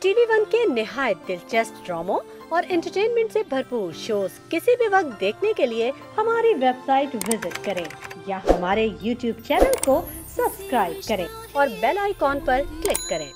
TV one के निहायत दिलचस्प ड्रामों और एंटरटेनमेंट से भरपूर शोज किसी भी वक्त देखने के लिए हमारी वेबसाइट विजिट करें या हमारे यूट्यूब चैनल को सब्सक्राइब करें और बेल आइकॉन पर क्लिक करें।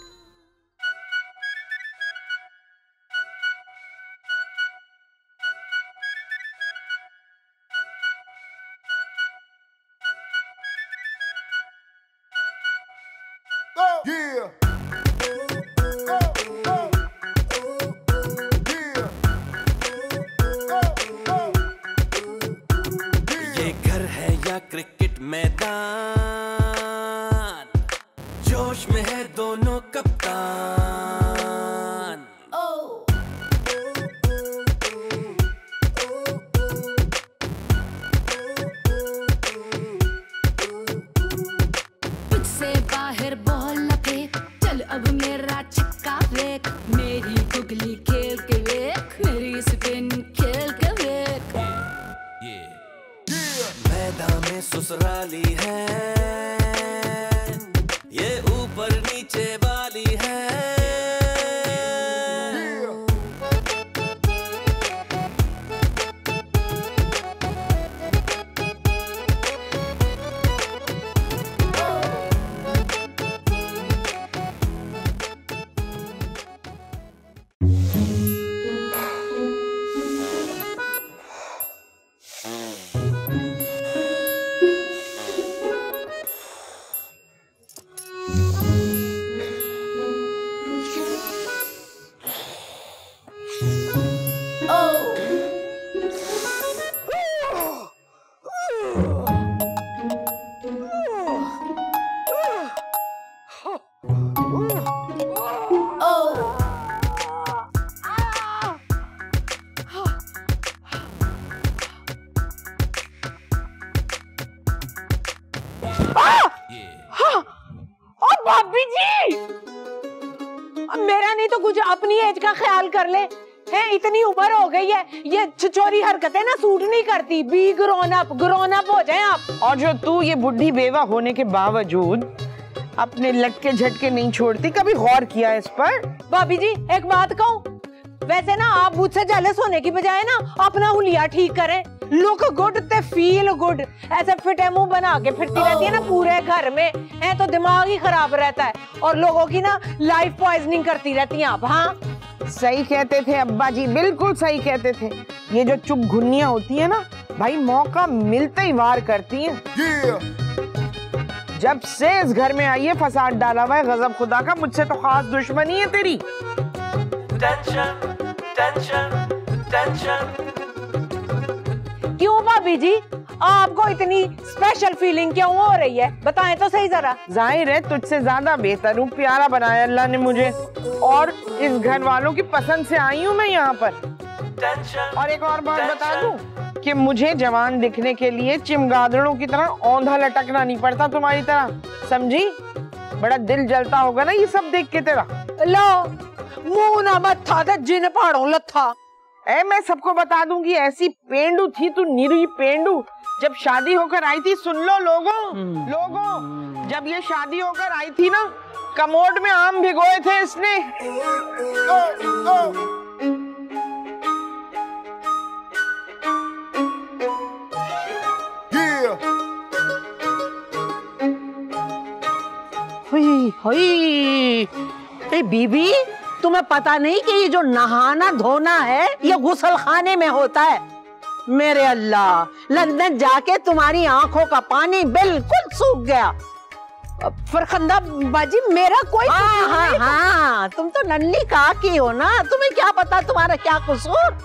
क्रिकेट मैदान जोश में है दोनों कप्तान। पिच से बाहर बॉल लगे, चल अब मेरा छक्का फेंक, मेरी गुगली खेल के देख, मेरी स्पिन खेल के देख। मैदान में ससुराली है, ये ऊपर नीचे वाली है। भाभी जी, मेरा नहीं तो कुछ अपनी एज का ख्याल कर ले। है इतनी उम्र हो गई है, ये छिछोरी हरकतें ना सूट नहीं करती। बी ग्रोन अप हो जाए आप। और जो तू ये बुढ़ी बेवा होने के बावजूद अपने लटके झटके नहीं छोड़ती, कभी गौर किया इस पर? भाभी जी एक बात कहूँ, वैसे ना आप मुझसे जेलस होने की बजाय ना अपना हुलिया ठीक करें। लुक गुड ते फील गुड, ऐसे फिटे मुंह बना के फिरती रहती है ना पूरे घर में, है तो दिमाग ही खराब रहता है और लोगों की ना लाइफ पॉइजनिंग करती रहती हैं आप। हाँ सही कहते थे अब्बा जी, बिल्कुल सही कहते थे। ये जो चुप घुन्नियां होती है ना भाई, मौका मिलते ही वार करती हैं। जब से इस घर में आई है फसाद डाला हुआ है गजब खुदा का, मुझसे तो खास दुश्मनी है तेरी। Tension tension tension. क्यों भाभी जी, आपको इतनी स्पेशल फीलिंग क्यों हो रही है, बताएं तो सही जरा। जाहिर है तुझसे ज्यादा बेहतर हूँ, प्यारा बनाया अल्लाह ने मुझे, और इस घर वालों की पसंद से आई हूँ मैं यहाँ पर। और एक और बात बता दूं कि मुझे जवान दिखने के लिए चिमगादड़ों की तरह औंधा लटकना नहीं पड़ता तुम्हारी तरह, समझी? बड़ा दिल जलता होगा ना ये सब देख के तेरा। लो मुंह ना मत्था ते जिन पहाड़ों लत्था। मैं सबको बता दूंगी, ऐसी पेंडू थी तू, निरी पेंडू। जब शादी होकर आई थी, सुन लो लोगों, जब ये शादी होकर आई थी ना, कमोड में आम भिगोए थे इसने। बीबी तुम्हें पता नहीं कि ये जो नहाना धोना है ये गुसल खाने में होता है। मेरे अल्लाह, लंदन जाके तुम्हारी आंखों का पानी बिल्कुल सूख गया। फरखंदा बाजी मेरा कोई हाँ, तुम तो नन्ही काकी हो ना, तुम्हें क्या पता तुम्हारा क्या कसूर।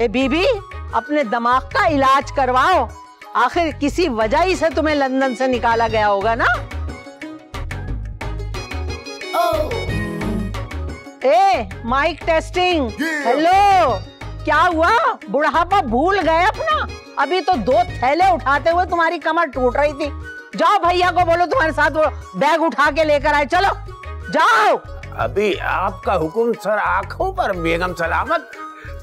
ए बीबी अपने दिमाग का इलाज करवाओ, आखिर किसी वजह ही से तुम्हें लंदन से निकाला गया होगा ना। Mic testing. हेलो, क्या हुआ, बुढ़ापा भूल गए अपना? अभी तो 2 थैले उठाते हुए तुम्हारी कमर टूट रही थी। जाओ भैया को बोलो तुम्हारे साथ वो बैग उठा के लेकर आए, चलो जाओ। अभी आपका हुक्म सर, आंखों पर बेगम सलामत।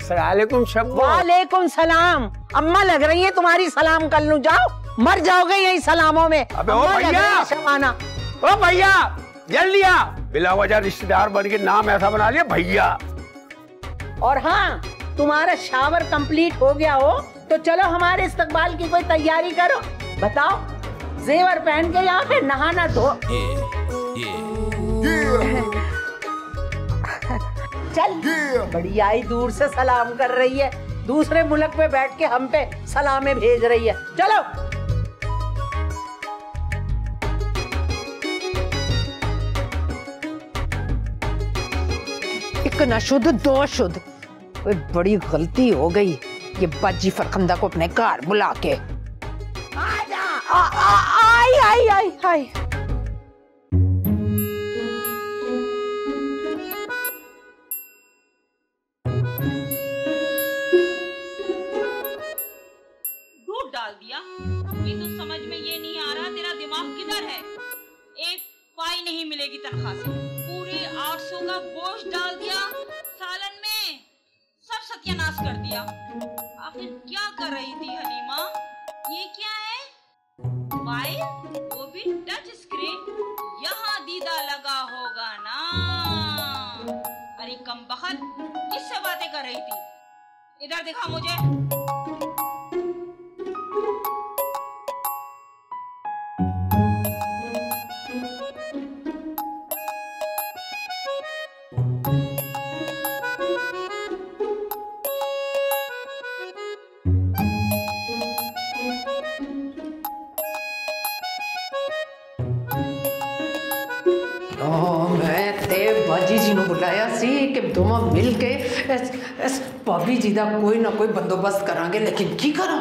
सलालेकुम शब्बो। वालेकुम सलाम। अम्मा लग रही है तुम्हारी, सलाम कर लूं। जाओ, मर जाओगे यही सलामों में। अबे ओ भैया, शमाना। ओ भैया, जल्दी आ। बिला वजह रिश्तेदार बन के नाम ऐसा बना लिया भैया। और हाँ, तुम्हारा शावर कंप्लीट हो गया हो तो चलो हमारे इस्तकबाल की कोई तैयारी करो। बताओ, जेवर पहन के यहाँ पे नहाना धो। चल, बड़ी आई दूर से सलाम कर रही है, दूसरे मुल्क पे बैठ के हम पे सलामें भेज रही है। चलो। एक न शुद्ध दो शुद्ध, बड़ी गलती हो गई ये बाजी फरखंदा को अपने घर बुला के। आजा, आई आई आई आई। दूध डाल दिया। ये तो समझ में ये नहीं आ रहा तेरा दिमाग किधर है। एक पाई नहीं मिलेगी तनख्वाह से, पूरे 800 का गोश्त डाल दिया सालन में, सब सत्यानाश कर दिया। आखिर क्या कर रही थी हलीमा? ये क्या है? मोबाइल, वो भी टच स्क्रीन। यहाँ दीदा लगा होगा ना। अरे कमबख्त, किससे बातें कर रही थी? इधर दिखा मुझे। मैं ते बाजी जी ने बुलाया सी कि दोनों मिल के इस भाभी जी दा कोई ना कोई बंदोबस्त करांगे, लेकिन की करा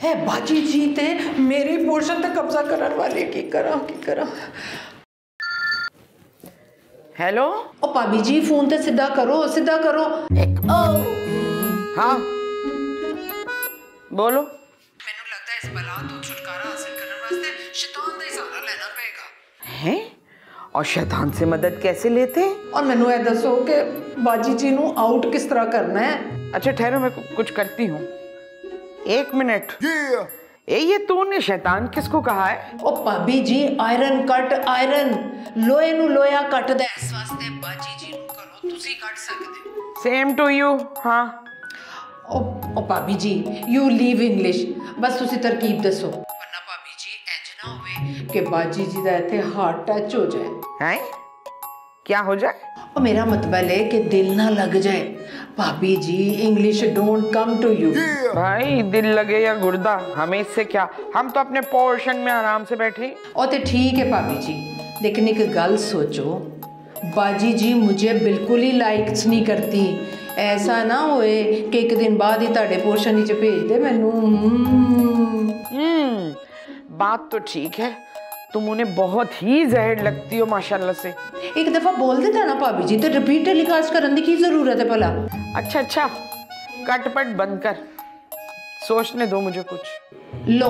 है बाजी जी ते मेरी पोर्शन ते कब्जा करने वाले की करा। हेलो। ओ भाभी जी, फोन ते सीधा करो। हाँ बोलो। मैनू लगता है इस बला तो छुटकारा हासिल करने वास्ते शैतान दा ही सहारा लेना पड़ेगा। हैं? और शैतान से मदद कैसे लेते हैं? और मैनू ये दसो कि बाजी जी नू आउट किस तरह करना है। अच्छा ठहरो, मैं कुछ करती हूँ। 1 मिनट। ये तूने शैतान किसको कहा है? ओ भाभी जी, आयरन कट आयरन, लोहे नू लोया कट दे। इस वास्ते बाजी जी नू करो, तुसी कट सकदे। Same to you. हाँ। ओ भाभी जी, यू लीव इंग्लिश, बस तुसी तरकीब दसो, वरना भाभी जी इंज ना होवे कि बाजी जी दा इत्थे हार्ट टच हो जाए। हैं? क्या हो जाए? और मेरा मतलब है कि दिल ना लग जाए। भाभी जी, English don't come to you. भाई दिल लगे या गुर्दा, हमें इससे क्या, हम तो अपने पोर्शन में आराम से बैठे। और तो ठीक है भाभी जी, लेकिन एक गल सोचो, बाजी जी मुझे बिल्कुल ही लाइक्स नहीं करती। ऐसा ना होए कि एक दिन बाद ही ताड़े पोर्शन नीचे भेज दे मैनू। बात तो ठीक है, तुम उन्हें बहुत ही जहर लगती हो माशाल्लाह से। एक दफा बोल देता ना भाभी जी, तो रिपीट टेलीकास्ट करने की जरूरत है भला। अच्छा, कटपट बंद कर, सोचने दो मुझे कुछ। लो,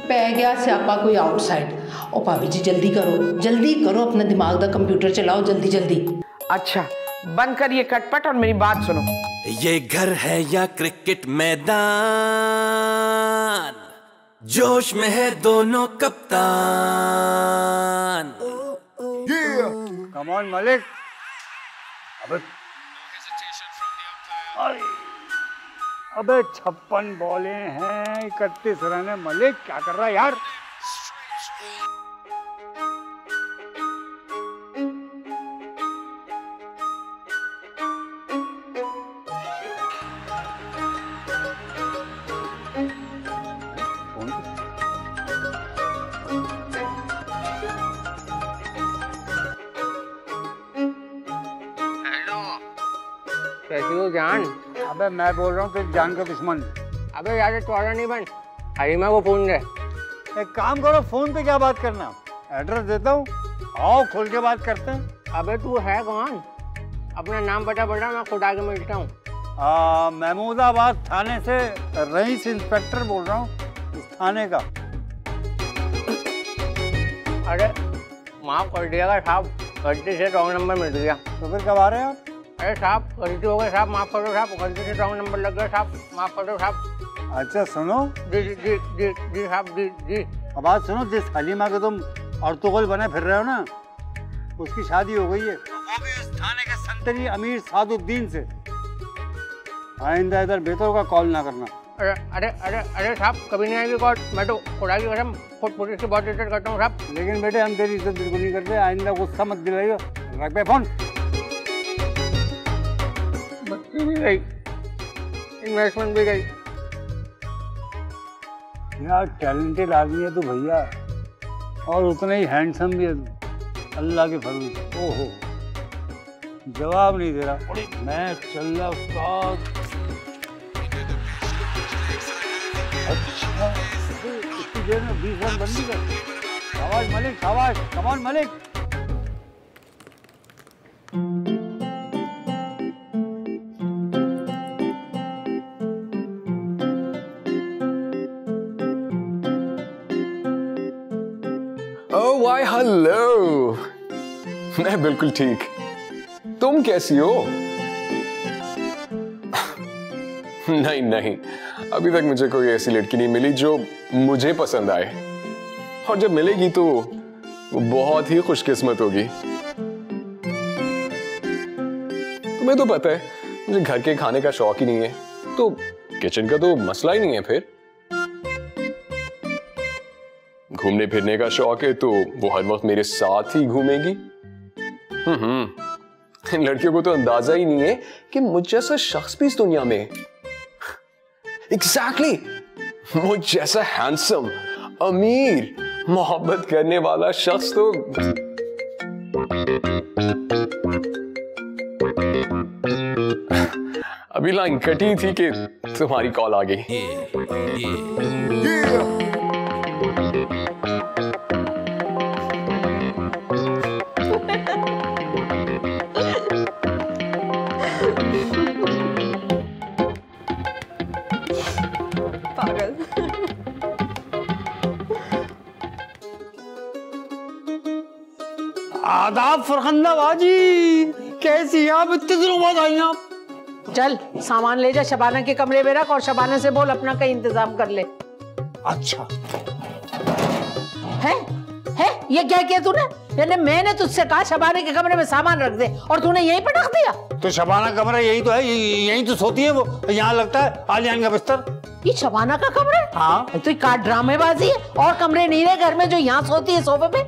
पै गया स्यापा कोई आउटसाइड। ओ भाभी जी जल्दी करो, अपना दिमाग दा कंप्यूटर चलाओ, जल्दी। अच्छा, बंद कर ये कटपट और मेरी बात सुनो। ये घर है या क्रिकेट मैदान, जोश में है दोनों कप्तान। Come on Malik. अबे 56 बॉलें हैं, 31 रन है। मलिक क्या कर रहा है यार? कैसी हो जान? अबे मैं बोल रहा हूँ तेरी जान का दुश्मन। अबे यार तोड़ा नहीं बन, हरीमा को फोन दे। एक काम करो, फोन पे क्या बात करना, एड्रेस देता हूँ, आओ खोल के बात करते हैं। अबे तू है कौन? अपना नाम बता, मैं खुद आके मिलता हूँ। महमूदाबाद थाने से रईस इंस्पेक्टर बोल रहा हूँ, इस थाने का। अरे माफ कर दिएगा साहब, गलती से रॉन्ग नंबर मिल गया। तो फिर कब आ रहे हैं आप? अरे साहब गलती हो गई साहब, माफ कर दो साहब, गलती से रॉन्ग नंबर लग गया साहब, माफ कर दो साहब। अच्छा सुनो। जी साहब जी। अब बात सुनो, जिस हलीमा के तुम अर्तुगल बने फिर रहे हो ना, उसकी शादी हो गई है, वो भी उस थाने के संतरी अमीर सादुद्दीन से। आइंदा इधर बेतों का कॉल ना करना। अरे अरे अरे अरे साहब, कभी नहीं आएगी कॉल। मैं तो खुदा की कसम खुद पुलिस की बहुत इज्जत करता हूँ साहब। लेकिन बेटे हम तेरी इज्जत बिल्कुल नहीं करते, आइंदा गुस्सा मत दिलाइए। रख बे फोन। बत्ती भी गई, इन्वेस्टमेंट भी गई। यार टैलेंटेड आदमी है तू भैया, और उतना ही हैंडसम भी है तू, अल्लाह के फजल से। ओहो, जवाब नहीं दे रहा। मैं चल रहा उस्ताद। अच्छा, इतनी देर में 20 रन बंदी कर। शाबाश मलिक, शाबाश, कमान मलिक। ओह वाई हेलो, मैं बिल्कुल ठीक। तुम कैसी हो? नहीं नहीं, अभी तक मुझे कोई ऐसी लड़की नहीं मिली जो मुझे पसंद आए, और जब मिलेगी तो वो बहुत ही खुशकिस्मत होगी। तुम्हें तो पता है मुझे घर के खाने का शौक ही नहीं है, तो किचन का तो मसला ही नहीं है। फिर घूमने फिरने का शौक है तो वो हर वक्त मेरे साथ ही घूमेगी। इन लड़कियों को तो अंदाजा ही नहीं है कि मुझ जैसा शख्स भी इस दुनिया में है। एग्जैक्टली, मुझ जैसा हैंडसम, अमीर, मोहब्बत करने वाला शख्स तो अभी लाइन कटी थी कि तुम्हारी कॉल आ गई। आदाब फरखंदा बाजी, कैसी आप? इतने दिनों बाद आई आप। चल सामान ले जा, शबाना के कमरे में रख और शबाना से बोल अपना कहीं इंतजाम कर ले। अच्छा है ये क्या किया तूने? यानी मैंने तुझसे कहा शबाना के कमरे में सामान रख दे और तूने यहीं पर रख दिया। तो शबाना कमरा यही तो है, यही तो सोती है वो। यहाँ लगता है आलियान का बिस्तर। ये शबाना का कमरा है? हाँ। तो ये का ड्रामेबाजी है। और कमरे नहीं रहे घर में जो यहाँ सोती है सोफे पे?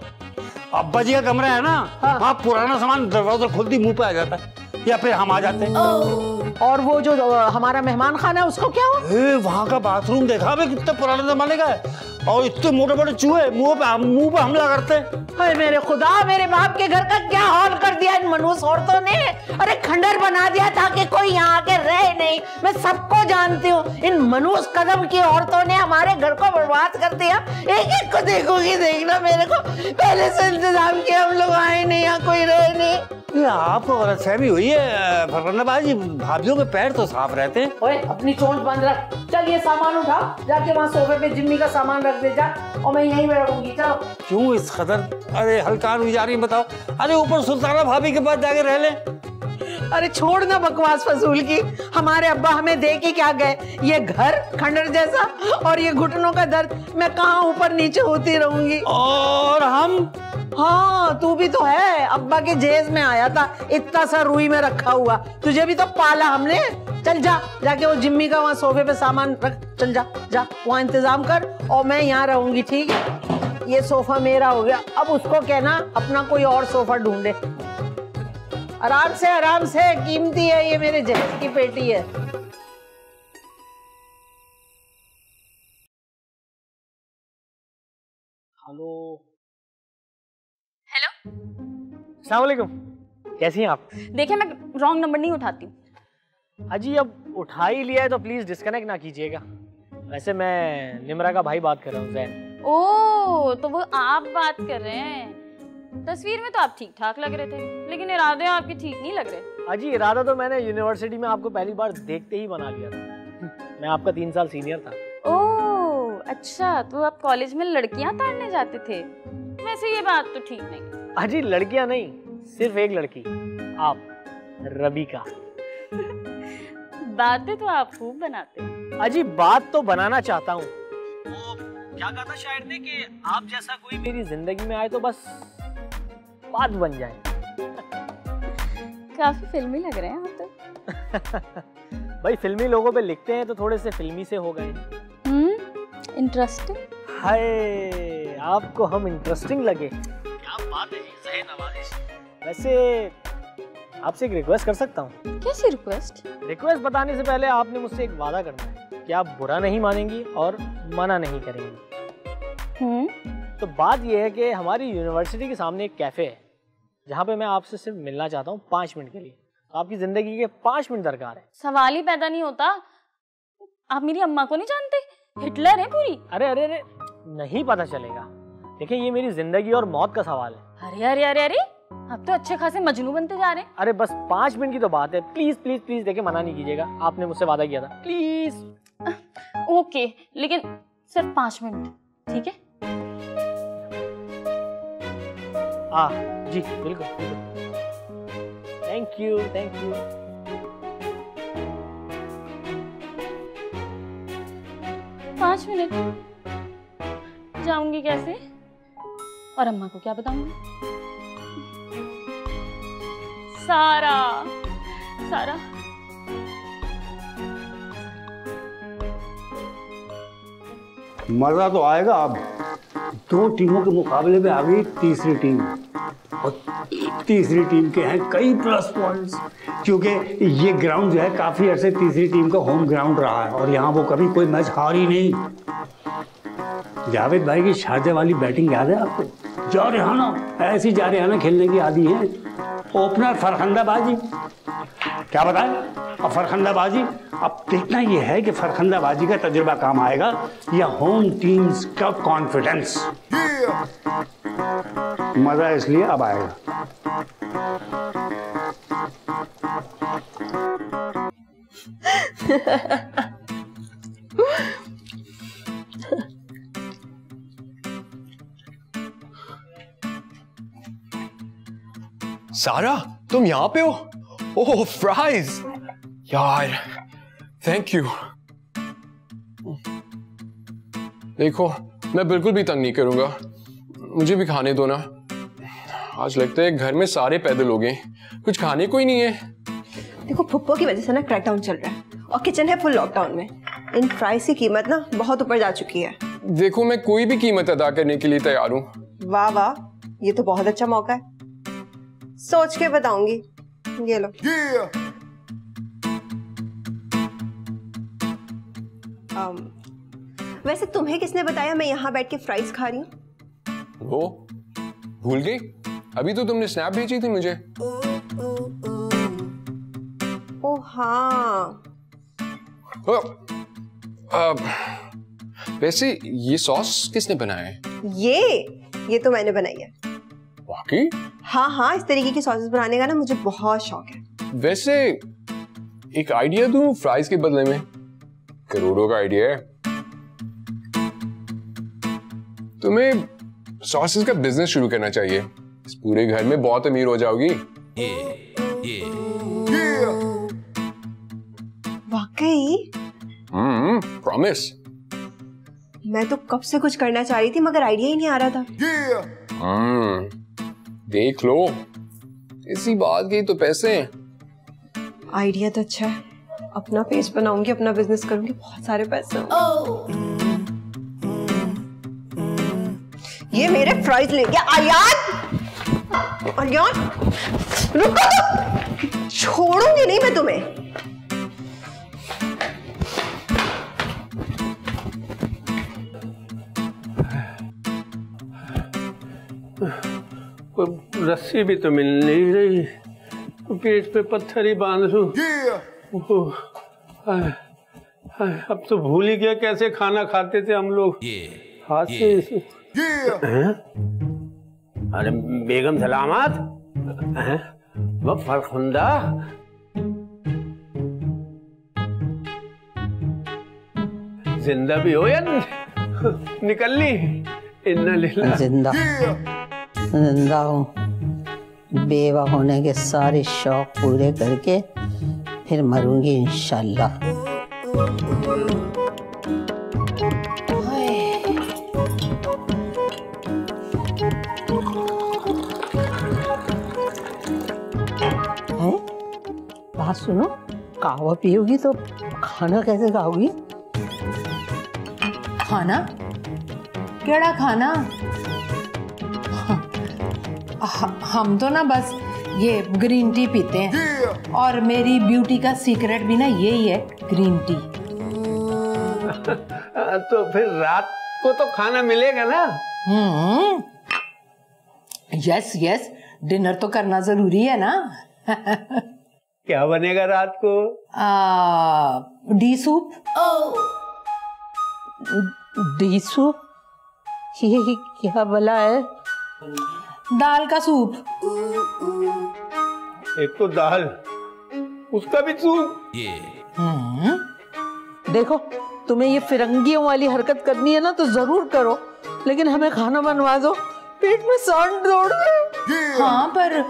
अब्बा जी का कमरा है ना, हाँ। वहाँ पुराना सामान दरवाजा खुलती मुंह पे आ जाता है, या फिर हम आ जाते हैं। और वो जो हमारा मेहमान खाना है उसको क्या हुआ? वहाँ का बाथरूम देखा भाई, कितने पुराने जमाने का है, और इतने मोटे मोटे चूहे मुंह पे हमला करते हैं। अरे मेरे खुदा, मेरे बाप के घर का क्या हाल कर दिया इन मनहूस औरतों ने। अरे खंडर बना दिया ताकि कोई यहाँ आके रहे नहीं। मैं सबको जानती हूँ, इन मनहूस कदम की औरतों ने हमारे घर को बर्बाद कर दिया। एक एक को देखोगी, देखना मेरे को पहले से इंतजाम किया, हम लोग आए नहीं, यहाँ कोई रहे नहीं। ये आपको गलतफहमी हुई है फरहाना बाजी, भाभियों के पैर तो साफ रहते हैं। ओए अपनी चोंच बंद रख। चल ये सामान उठा, जाके वहाँ सोफे पे जिम्मी का सामान रख दे जा, और मैं यहीं पे रहूंगी। चलो। क्यों इस कदर अरे हल्कान हुई जा रही, बताओ? अरे ऊपर सुल्ताना भाभी के पास जाके रह ले। अरे छोड़ ना बकवास फजूल की। हमारे अब्बा हमें दे के क्या गए? ये घर खंडर जैसा, और ये घुटनों का दर्द, मैं कहाँ ऊपर नीचे होती रहूंगी। और हम? हाँ तू भी तो है, अब्बा के जेज में आया था, इतना सा रुई में रखा हुआ, तुझे भी तो पाला हमने। चल जा, जाके वो जिम्मी का वहाँ सोफे पे सामान रख। चल जा जा, वहाँ इंतजाम कर, और मैं यहाँ रहूंगी, ठीक है? ये सोफा मेरा हो गया, अब उसको कहना अपना कोई और सोफा ढूंढे। आराम से, कीमती है ये, मेरे जहेज की पेटी है। हेलो। हेलो, अस्सलाम वालेकुम, कैसी हैं आप? देखिए मैं रॉन्ग नंबर नहीं उठाती हूँ। अजी अब उठा ही लिया है तो प्लीज डिस्कनेक्ट ना कीजिएगा। वैसे मैं निमरा का भाई बात कर रहा हूँ, जैन। ओह, तो वो आप बात कर रहे हैं। तस्वीर में तो आप ठीक ठाक लग रहे थे, लेकिन इरादे आपके ठीक नहीं लग रहे। अजी इरादा तो मैंने यूनिवर्सिटी में आपको पहली बार देखते ही बना लिया था। मैं आपका 3 साल सीनियर था। ओह अच्छा, तो आप कॉलेज में लड़कियां ताड़ने जाते थे। वैसे ये बात तो ठीक नहीं। अजी लड़कियां नहीं, सिर्फ एक लड़की, आप, रबीका। बातें तो आप खूब बनाते हैं। अजी बात तो बनाना चाहता हूँ। क्या कहा था शायर ने कि आप जैसा कोई मेरी जिंदगी में आए तो बस बात बन जाए। काफी फिल्मी लग रहे हैं आप तो। भाई फिल्मी लोगों पे लिखते हैं तो थोड़े से फिल्मी से हो गए। इंटरेस्टिंग। हाय, आपको हम इंटरेस्टिंग लगे? क्या बात है, सही नवाजिश। वैसे आपसे एक रिक्वेस्ट कर सकता हूँ? कैसी रिक्वेस्ट? रिक्वेस्ट बताने से पहले आपने मुझसे एक वादा करना है कि आप बुरा नहीं मानेंगी और मना नहीं करेंगी। तो बात यह है कि हमारी यूनिवर्सिटी के सामने एक कैफे है जहाँ पे मैं आपसे सिर्फ मिलना चाहता हूँ 5 मिनट के लिए। आपकी जिंदगी के 5 मिनट दरकार है। सवाल ही पैदा नहीं होता। आप मेरी अम्मा को नहीं जानते? हिटलर है पूरी। अरे अरे अरे, नहीं पता चलेगा। देखिए ये मेरी जिंदगी और मौत का सवाल है। अरे अरे अरे अरे, आप तो अच्छे खासे मजनू बनते जा रहे हैं। अरे बस 5 मिनट की तो बात है, प्लीज प्लीज प्लीज। देखिए मना नहीं कीजिएगा, आपने मुझसे वादा किया था, प्लीज। ओके, लेकिन सिर्फ 5 मिनट, ठीक है? जी बिल्कुल। Thank you thank you. पाँच मिनट जाऊंगी कैसे? और अम्मा को क्या बताऊंगी? सारा सारा मजा तो आएगा। अब 2 टीमों के मुकाबले में आ गई तीसरी टीम, और तीसरी टीम के हैं कई प्लस पॉइंट्स, क्योंकि ये ग्राउंड जो है काफी अरसे तीसरी टीम का होम ग्राउंड रहा है और यहाँ वो कभी कोई मैच हारी नहीं। जावेद भाई की शारजा वाली बैटिंग याद है आपको? जारिहाना, ऐसी जारिहाना खेलने की आदी है। ओपनर फरखंदाबाजी, क्या बताएं? अब फरखंदाबाजी, अब देखना यह है कि फरखंदाबाजी का तजुर्बा काम आएगा या होम टीम्स का कॉन्फिडेंस। मजा इसलिए अब आएगा। सारा, तुम यहाँ पे हो? ओह फ्राइज यार, थैंक यू। देखो मैं बिल्कुल भी तंग नहीं करूंगा, मुझे भी खाने दो ना। आज लगता है घर में सारे पैदल हो गए, कुछ खाने को ही नहीं है। देखो फुप्पो की वजह से ना क्रैकडाउन चल रहा है और किचन है फुल लॉकडाउन में। इन फ्राइज की कीमत ना बहुत ऊपर जा चुकी है। देखो मैं कोई भी कीमत अदा करने के लिए तैयार हूँ। वाह वाह, ये तो बहुत अच्छा मौका है, सोच के बताऊंगी। ये लो। वैसे तुम्हें किसने बताया मैं यहाँ बैठ के फ्राइज खा रही हूँ? वो भूल गई? अभी तो तुमने स्नैप भेजी थी मुझे। ओह हाँ। वैसे ये सॉस किसने बनाया है? ये तो मैंने बनाई है। वाकई? हाँ, इस तरीके की सॉसेस बनाने का ना मुझे बहुत शौक है। वैसे एक आइडिया दूं फ्राइज के बदले में? करोड़ों का आइडिया है। तुम्हें सॉसेस का बिजनेस शुरू करना चाहिए, इस पूरे घर में बहुत अमीर हो जाओगी। वाकई? प्रॉमिस। मैं तो कब से कुछ करना चाह रही थी मगर आइडिया ही नहीं आ रहा था। देख लो, इसी बात की तो पैसे। आइडिया तो अच्छा है, अपना पेज बनाऊंगी, अपना बिजनेस करूंगी, बहुत सारे पैसे होंगे। ये मेरे फ्राइज ले गया। आर्यन रुको तो, छोड़ूंगी नहीं मैं तुम्हें। रस्सी भी तो मिल नहीं रही, पेट पे पत्थर ही बांध लूं। अब तो भूल ही गया कैसे खाना खाते थे हम लोग, हाथ से। अरे बेगम सलामत, वो फरखुंदा, जिंदा भी हो या निकल ली? इन्ना लिल्लाह। जिंदा हूँ, बेवा होने के सारे शौक पूरे करके फिर मरूंगी इंशाल्लाह। हैं? बात सुनो, कहवा पियोगी तो खाना कैसे खाओगी? खाना? केड़ा खाना? हम तो ना बस ये ग्रीन टी पीते हैं और मेरी ब्यूटी का सीक्रेट भी ना यही है, ग्रीन टी। तो फिर रात को तो खाना मिलेगा ना? यस यस, डिनर तो करना जरूरी है ना। क्या बनेगा रात को? D soup. D soup? ये क्या भला है? दाल का सूप। एक तो दाल, उसका भी सूप। देखो, तुम्हें ये फिरंगियों वाली हरकत करनी है ना तो जरूर करो, लेकिन हमें खाना बनवा दो, पेट में सांड दौड़ रहे। हाँ, पर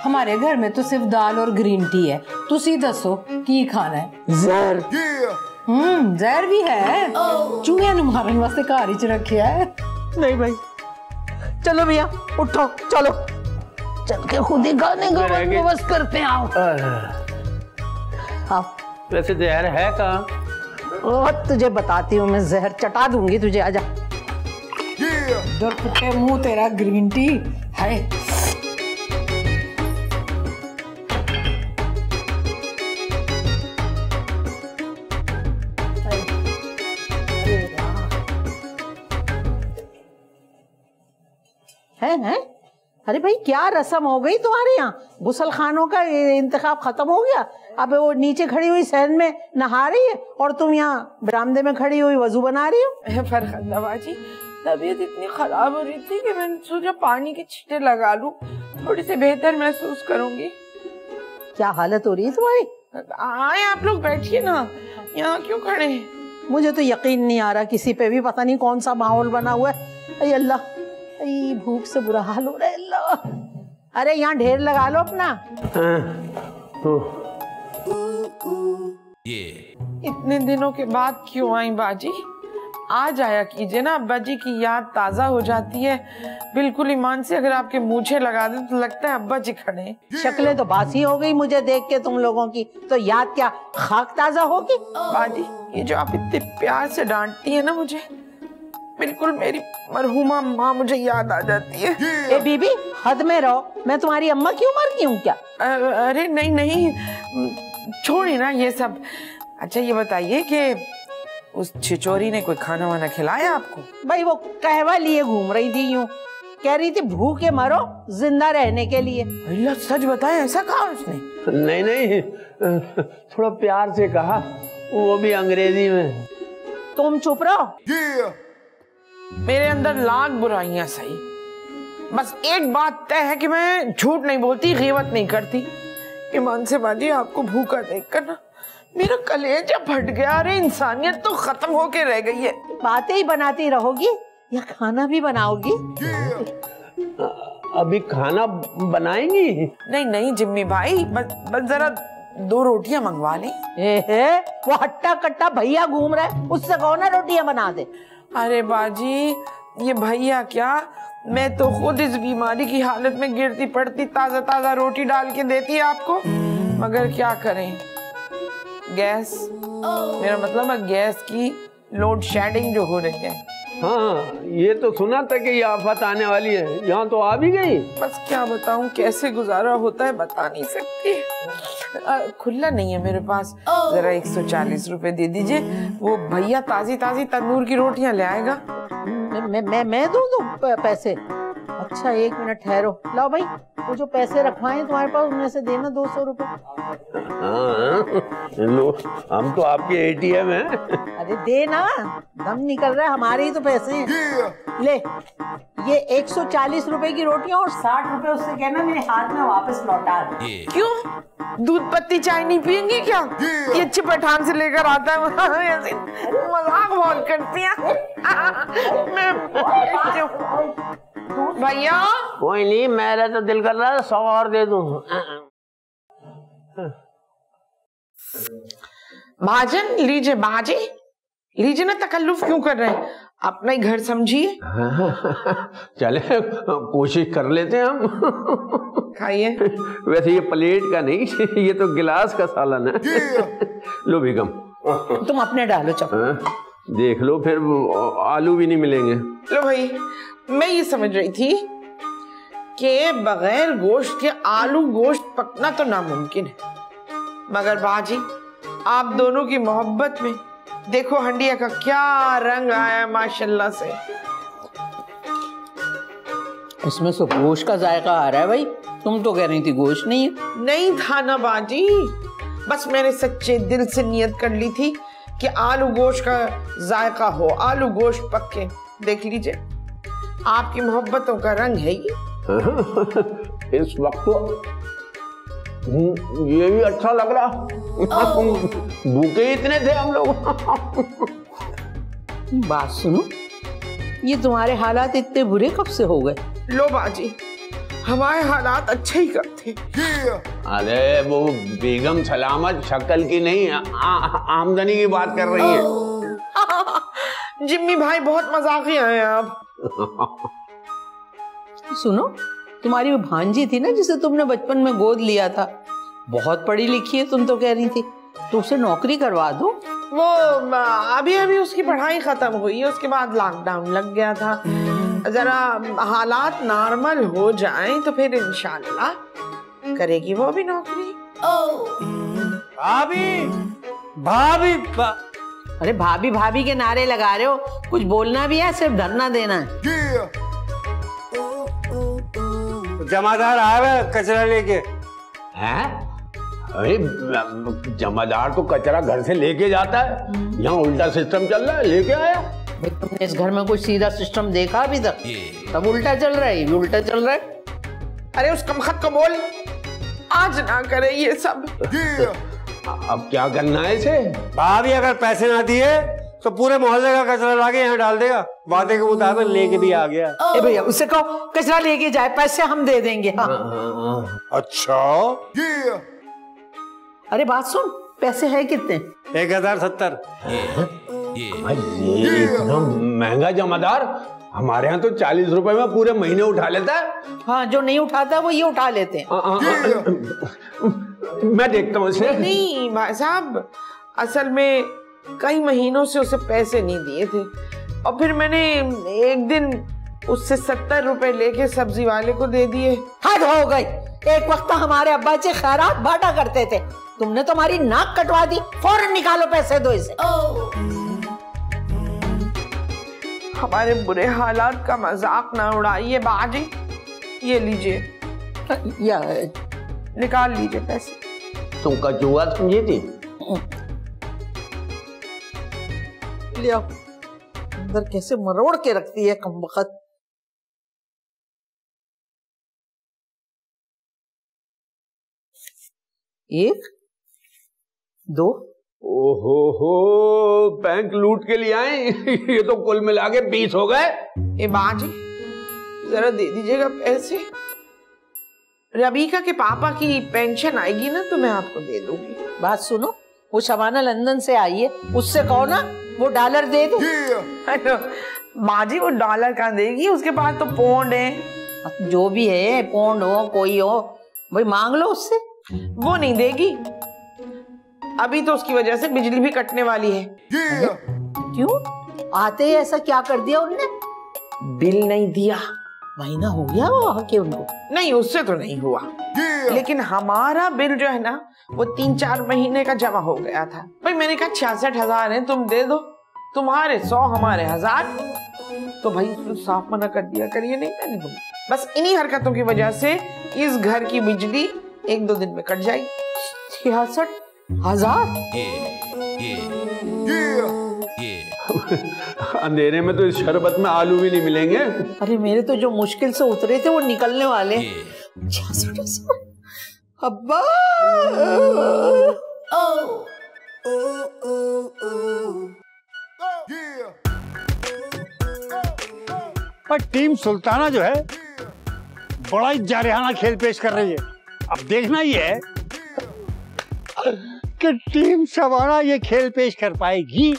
हमारे घर में तो सिर्फ दाल और ग्रीन टी है। तुसी दसो की खाना है? जहर। जहर भी है। चूहे नु मारन वास्ते घर ही च रखिया है। नहीं भाई, चलो भैया उठो, चलो चल के खुद ही खाने का बंदोबस्त करते हैं। आओ। वैसे जहर है कहाँ? तुझे बताती हूँ मैं, जहर चटा दूंगी तुझे, आजा। डर कुत्ते मुंह तेरा ग्रीन टी है। हैं? अरे भाई, क्या रस्म हो गई तुम्हारे यहाँ? गुसल खानों का इंतखाब खत्म हो गया? अब वो नीचे खड़ी हुई सहन में नहा रही है और तुम यहाँ बरामदे में खड़ी हुई वजू बना रही हो। फरखंदा बाजी, तबीयत इतनी खराब हो रही थी कि मैंने सोचा पानी के छींटे लगा लूं, थोड़ी सी बेहतर महसूस करूंगी। क्या हालत हो रही है तुम्हारी? आए आप लोग बैठिए ना, यहाँ क्यों खड़े हैं? मुझे तो यकीन नहीं आ रहा किसी पे भी, पता नहीं कौन सा माहौल बना हुआ है। अरे अल्लाह, भूख से बुरा हाल हो रहा है अल्लाह। अरे यहाँ ढेर लगा लो अपना। इतने दिनों के बाद क्यों आई बाजी? आ जाया कीजिए ना, अब्बा जी की याद ताजा हो जाती है। बिल्कुल ईमान से अगर आपके मूछे लगा दे तो लगता है अब्बा जी खड़े। शक्लें तो बासी हो गई मुझे देख के तुम लोगों की, तो याद क्या खाक ताजा होगी? बाजी, ये जो आप इतने प्यार से डांटती है ना मुझे, बिल्कुल मेरी मरहुमा माँ मुझे याद आ जाती है। ए बीबी, हद में रहो, मैं तुम्हारी अम्मा की उम्र की हूँ क्या? अरे नहीं नहीं, छोड़िए ना ये सब। अच्छा ये बताइए कि उस छिचोरी ने कोई खाना वाना खिलाया आपको? भाई वो कहवा लिए घूम रही थी, यूं कह रही थी भूखे मरो जिंदा रहने के लिए। अल्लाह, सच बताए ऐसा कहा उसने? नहीं नहीं, थोड़ा प्यार से कहा, वो भी अंग्रेजी में। तुम चुप रहो। मेरे अंदर लाख बुराइयां सही, बस एक बात तय है कि मैं झूठ नहीं बोलती, गीबत नहीं करती। ईमान से बाजी, आपको भूखा देखकर ना मेरा कलेजा फट गया। अरे इंसानियत तो खत्म होके रह गई है। बातें ही बनाती रहोगी या खाना भी बनाओगी? अभी खाना बनाएंगी? नहीं नहीं जिम्मी भाई, बस जरा 2 रोटियां मंगवा लें। वो हट्टा कट्टा भैया घूम रहा है, उससे कहो ना रोटियां बना दे। अरे बाजी, ये भैया क्या, मैं तो खुद इस बीमारी की हालत में गिरती पड़ती ताजा ताजा रोटी डाल के देती आपको, मगर क्या करें, गैस, मेरा मतलब है गैस की लोड शेडिंग जो हो रही है। हाँ, ये तो सुना था कि ये आफत आने वाली है, यहाँ तो आ भी गई। बस क्या बताऊं, कैसे गुजारा होता है बता नहीं सकती। खुला नहीं है मेरे पास, जरा 140 रुपए दे दीजिए, वो भैया ताजी ताजी तंदूर की रोटियां ले आएगा। मैं दूं पैसे? अच्छा 1 मिनट ठहरो, लाओ भाई, वो जो पैसे रखवाए तुम्हारे पास उनमें से देना 200 रुपए। लो, हम तो आपके ATM है। अरे देना, दम निकल रहा है, हमारे ही तो पैसे हैं। ले, ये 140 रुपए की रोटियां और 60 रुपए उससे कहना मेरे हाथ में वापस लौटा दे। क्यों, दूध पत्ती चाय नहीं पियेंगे क्या? ये अच्छे पठान से लेकर आता है, मजाक बहुत करती है। मैं भैया, कोई नहीं, मेरा तो दिल कर रहा है 100 और दे दूं। भाजन लीजिए, बाजी लीजिए ना, तकल्लुफ क्यों कर रहे हैं? अपना ही घर समझिए। चले कोशिश कर लेते हैं हम। खाइए। वैसे ये प्लेट का नहीं, ये तो गिलास का सालन है। लो बेगम तुम अपने डालो चलो। देख लो फिर आलू भी नहीं मिलेंगे। लो भाई, मैं ये समझ रही थी कि बगैर गोश्त के आलू गोश्त पकना तो नामुमकिन है, मगर बाजी आप दोनों की मोहब्बत में देखो हंडिया का क्या रंग आया माशाल्लाह से। इसमें से गोश्त का जायका आ रहा है भाई, तुम तो कह रही थी गोश्त नहीं है। नहीं था ना बाजी, बस मैंने सच्चे दिल से नियत कर ली थी कि आलू गोश्त का जायका हो, आलू गोश्त पक्के। देख लीजिए आपकी मोहब्बतों का रंग है ये। इस वक्त तो ये भी अच्छा लग रहा, भूखे इतने थे हम लोग। बात सुनो, ये तुम्हारे हालात इतने बुरे कब से हो गए? लो बाजी, हमारे हालात अच्छे ही कब थे। अरे वो बेगम सलामत शक्ल की नहीं, आमदनी की बात कर रही है। जिम्मी भाई बहुत मजाकी हैं आप। सुनो, तुम्हारी वो भांजी थी ना जिसे तुमने बचपन में गोद लिया था, बहुत पढ़ी लिखी है तुम तो कह रही थी, तो उसे नौकरी करवा दो। वो अभी अभी उसकी पढ़ाई खत्म हुई है, उसके बाद लॉकडाउन लग गया था। जरा हालात नॉर्मल हो जाएं तो फिर इंशाल्लाह करेगी वो भी नौकरी। भाभी भाभी अरे भाभी भाभी के नारे लगा रहे हो, कुछ बोलना भी है सिर्फ धरना देना है। जमादार आया है कचरा लेके। हैं? अरे जमादार तो कचरा घर से लेके जाता है, यहाँ उल्टा सिस्टम चल रहा है, लेके आया। तुमने इस घर में कोई सीधा सिस्टम देखा अभी तक? सब उल्टा चल रहा है, ये भी उल्टा चल रहा है। अरे उस कमखत को बोल आज ना करे ये सब। अब क्या करना है इसे? भाभी अगर पैसे ना दिए तो पूरे मोहल्ले का कचरा लाके यहाँ डाल देगा। वादे के मुताबिक लेके भी आ गया। ए भैया उससे कहो कचरा लेके जाए, पैसे हम दे देंगे। हाँ। अच्छा अरे बात सुन, पैसे है कितने? 1070। ये इतना महंगा जमादार, हमारे यहाँ तो 40 रुपए में पूरे महीने उठा लेता है। हाँ, जो नहीं उठाता वो ये उठा लेते हैं। मैं देखता हूँ इसे। नहीं भाई साहब, असल में कई महीनों से उसे पैसे नहीं दिए थे, और फिर मैंने एक दिन उससे 70 रुपए लेके सब्जी वाले को दे दिए। हद हो गई, एक वक्त तो हमारे अब्बा जी खैरात बांटा करते थे, तुमने तो हमारी नाक कटवा दी। फौरन निकालो पैसे, दो इसे। हमारे बुरे हालात का मजाक ना उड़ाइए बाजी, ये लीजिए, या निकाल लीजिए पैसे। तुम कचुआ समझी थी? ले आओ, अंदर कैसे मरोड़ के रखती है कमबख्त। एक, दो। ओहो हो, बैंक लूट के लिए आए। ये तो कुल मिला के 20 हो गए। ए बाजी जरा दे दीजिएगा पैसे, रबीका के पापा की पेंशन आएगी ना तो मैं आपको दे दूंगी। बात सुनो, वो शबाना लंदन से आई है, उससे कहो ना वो डॉलर दे दे। बाजी वो डॉलर कहाँ देगी, उसके पास तो पौंड है। जो भी है, पौंड हो कोई हो, भाई मांग लो उससे। वो नहीं देगी, अभी तो उसकी वजह से बिजली भी कटने वाली है। क्यों? आते ही ऐसा क्या कर दिया उनने? बिल नहीं दिया। महीना हो गया वो आके उनको? नहीं, उससे तो नहीं हुआ, लेकिन हमारा बिल जो है ना वो 3-4 महीने का जमा हो गया था। भाई मैंने कहा 66,000 है, तुम दे दो, तुम्हारे 100 हमारे 1000। तो भाई उसने साफ मना कर दिया, करिए नहीं मैंने बोला। बस इन्हीं हरकतों की वजह से इस घर की बिजली 1-2 दिन में कट जाएगी। 66,000? अंधेरे में तो इस शरबत में आलू भी नहीं मिलेंगे। अरे मेरे तो जो मुश्किल से उतरे थे वो निकलने वाले। 66,000 अब्बा। पर टीम सुल्ताना जो है बड़ा ही जारहाना खेल पेश कर रही है। अब देखना ही है कि टीम शबाना ये खेल पेश कर पाएगी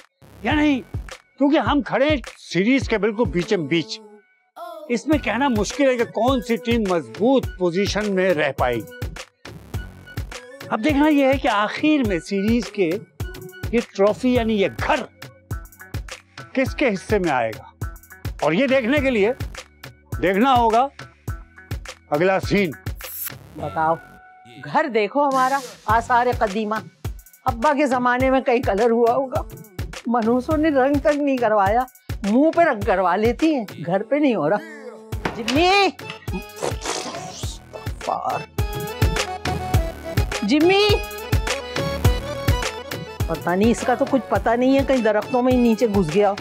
या नहीं, क्योंकि हम खड़े सीरीज के बिल्कुल बीचम बीच। इसमें कहना मुश्किल है कि कौन सी टीम मजबूत पोजीशन में रह पाएगी। अब देखना यह है कि आखिर में सीरीज के ये ट्रॉफी यानी ये घर किसके हिस्से में आएगा, और ये देखने के लिए देखना होगा अगला सीन। बताओ, घर देखो हमारा आसार कदीमा, अब्बा के जमाने में कई कलर हुआ होगा, मनूसों ने रंग तक नहीं करवाया, मुंह पे रंग करवा लेती हैं, घर पे नहीं हो रहा। जिम्मी, जिम्मी, पता नहीं, इसका तो कुछ पता नहीं है, कहीं दरख्तों में ही नीचे घुस गया।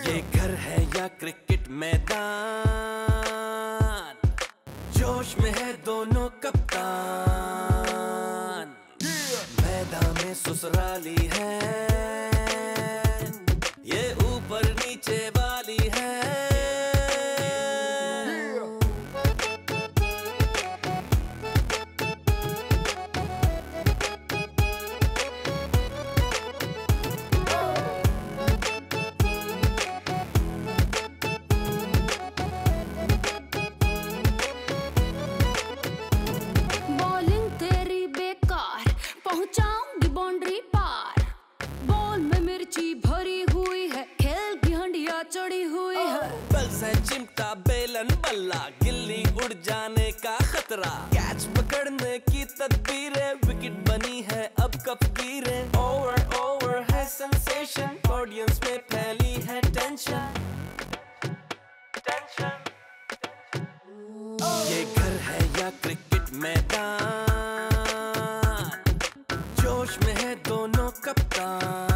ये घर है या क्रिकेट मैदान, जोश में है दोनों कप्तान। मैदान में ससुराली है, ये ऊपर नीचे वाली है। बॉलिंग तेरी बेकार, पहुंचाऊंगी बाउंड्री पार। बॉल में मिर्ची भरी हुई है, खेल की हंडिया चढ़ी हुई है। बल से चिमटा बेलन बल्ला, गिल्ली उड़ जाने का खतरा। कैच पकड़ने की तदबीरें, विकेट बनी है अब कब गिरे। ओवर ओवर है सेंसेशन, ऑडियंस में फैली है टेंशन। ये घर है या क्रिकेट मैदान, जोश में है दोनों कप्तान।